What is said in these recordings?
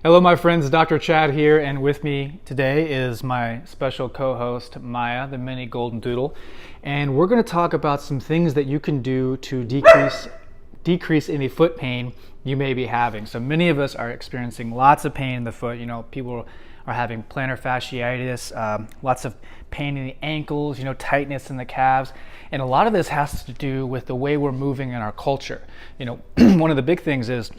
Hello, my friends. Dr. Chad here, and with me today is my special co-host, Maya, the mini golden doodle. And we're going to talk about some things that you can do to decrease any foot pain you may be having. So many of us are experiencing lots of pain in the foot. You know, people are having plantar fasciitis, lots of pain in the ankles, tightness in the calves. And a lot of this has to do with the way we're moving in our culture. One of the big things is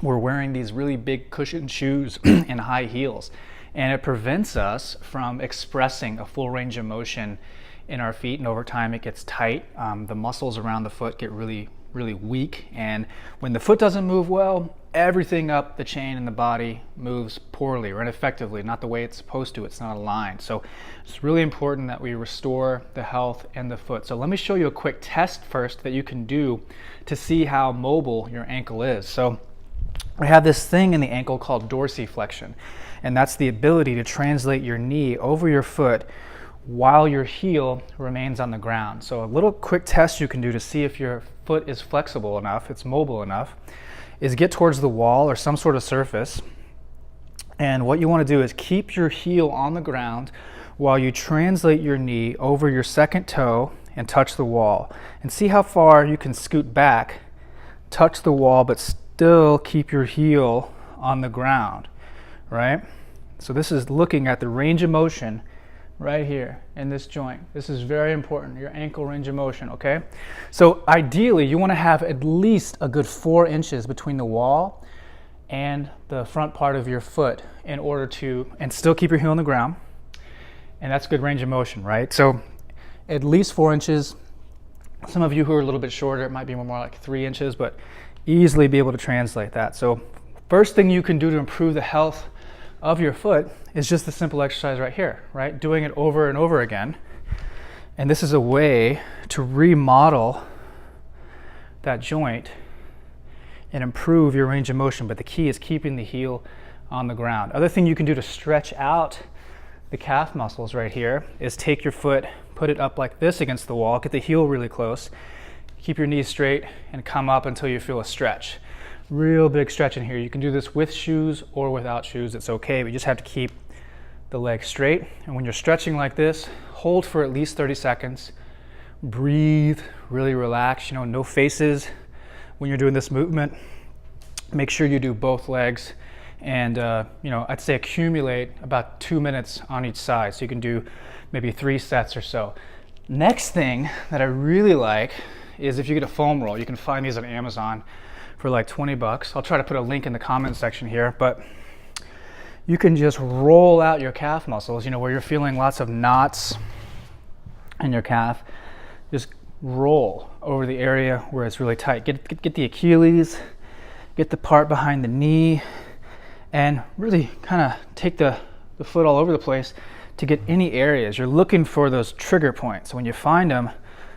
we're wearing these really big cushioned shoes and high heels, and it prevents us from expressing a full range of motion in our feet, and over time it gets tight. The muscles around the foot get really weak, and when the foot doesn't move well, everything up the chain in the body moves poorly or ineffectively, not the way it's supposed to. It's not aligned. So it's really important that we restore the health in the foot. So let me show you a quick test first that you can do to see how mobile your ankle is. So we have this thing in the ankle called dorsiflexion, and that's the ability to translate your knee over your foot while your heel remains on the ground. So a little quick test you can do to see if your foot is flexible enough, it's mobile enough, is get towards the wall or some sort of surface. And what you want to do is keep your heel on the ground while you translate your knee over your second toe and touch the wall. And see how far you can scoot back, touch the wall, but still keep your heel on the ground, right? So this is looking at the range of motion right here in this joint. This is very important, your ankle range of motion, okay? So ideally, you want to have at least a good 4 inches between the wall and the front part of your foot in order to, and still keep your heel on the ground, and that's good range of motion, right? So at least 4 inches. Some of you who are a little bit shorter, it might be more like 3 inches, but easily be able to translate that. So first thing you can do to improve the health of your foot is just the simple exercise right here, right? Doing it over and over again. And this is a way to remodel that joint and improve your range of motion. But the key is keeping the heel on the ground. Other thing you can do to stretch out the calf muscles right here is take your foot, put it up like this against the wall, get the heel really close, keep your knees straight, and come up until you feel a stretch. Real big stretch in here. You can do this with shoes or without shoes. It's okay, but you just have to keep the leg straight. And when you're stretching like this, hold for at least 30 seconds. Breathe, really relax. No faces when you're doing this movement. Make sure you do both legs. And, I'd say accumulate about 2 minutes on each side. So you can do maybe 3 sets or so. Next thing that I really like is if you get a foam roll. You can find these on Amazon for like 20 bucks. I'll try to put a link in the comment section here, but you can just roll out your calf muscles, where you're feeling lots of knots in your calf. Just roll over the area where it's really tight. Get the Achilles, get the part behind the knee, and really kind of take the foot all over the place to get any areas. You're looking for those trigger points. When you find them,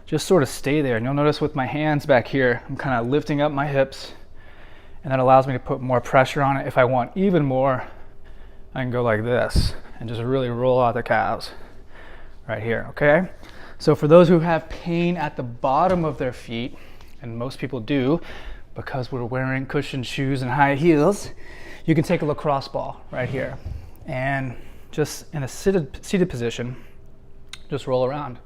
just sort of stay there. And you'll notice with my hands back here, I'm kind of lifting up my hips, and that allows me to put more pressure on it. If I want even more, I can go like this and just really roll out the calves right here, okay? So for those who have pain at the bottom of their feet, and most people do because we're wearing cushioned shoes and high heels, you can take a lacrosse ball right here and just in a seated position, just roll around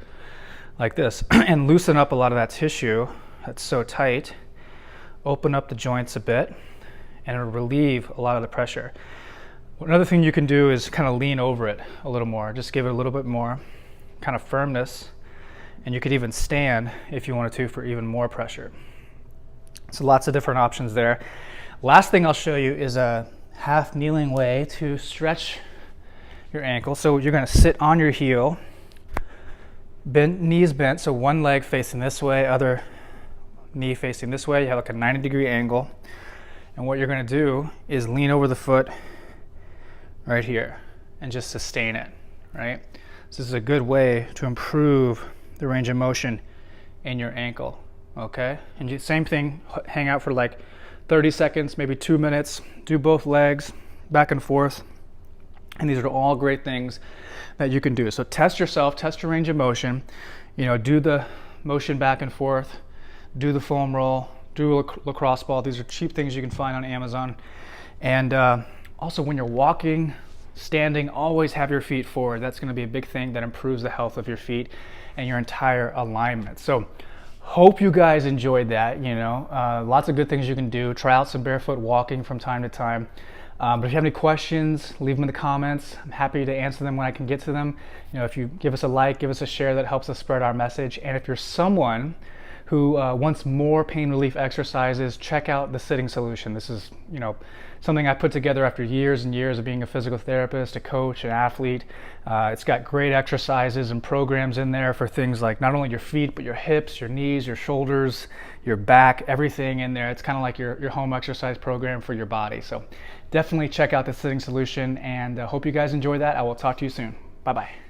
like this and loosen up a lot of that tissue that's so tight. Open up the joints a bit, and it'll relieve a lot of the pressure. Another thing you can do is kind of lean over it a little more. Just give it a little bit more kind of firmness, and you could even stand if you wanted to for even more pressure. So lots of different options there. Last thing I'll show you is a half kneeling way to stretch your ankle. So you're going to sit on your heel, knees bent, so one leg facing this way, other knee facing this way. You have like a 90-degree angle, and what you're going to do is lean over the foot right here and just sustain it, right? So this is a good way to improve the range of motion in your ankle, okay? And same thing, hang out for like 30 seconds, maybe 2 minutes, do both legs back and forth. And these are all great things that you can do. So test yourself, test your range of motion, do the motion back and forth, do the foam roll, do a lacrosse ball. These are cheap things you can find on Amazon. And Also, when you're walking, standing, always have your feet forward. That's going to be a big thing that improves the health of your feet and your entire alignment. So hope you guys enjoyed that. Lots of good things you can do. Try out some barefoot walking from time to time. But if you have any questions, leave them in the comments. I'm happy to answer them when I can get to them. If you give us a like, give us a share, that helps us spread our message. And if you're someone who wants more pain relief exercises, check out the sitting solution. This is, something I put together after years and years of being a physical therapist, a coach, an athlete. It's got great exercises and programs in there for things like not only your feet, but your hips, your knees, your shoulders, your back, everything in there. It's kind of like your home exercise program for your body. So definitely check out the sitting solution, and hope you guys enjoy that. I will talk to you soon. Bye-bye.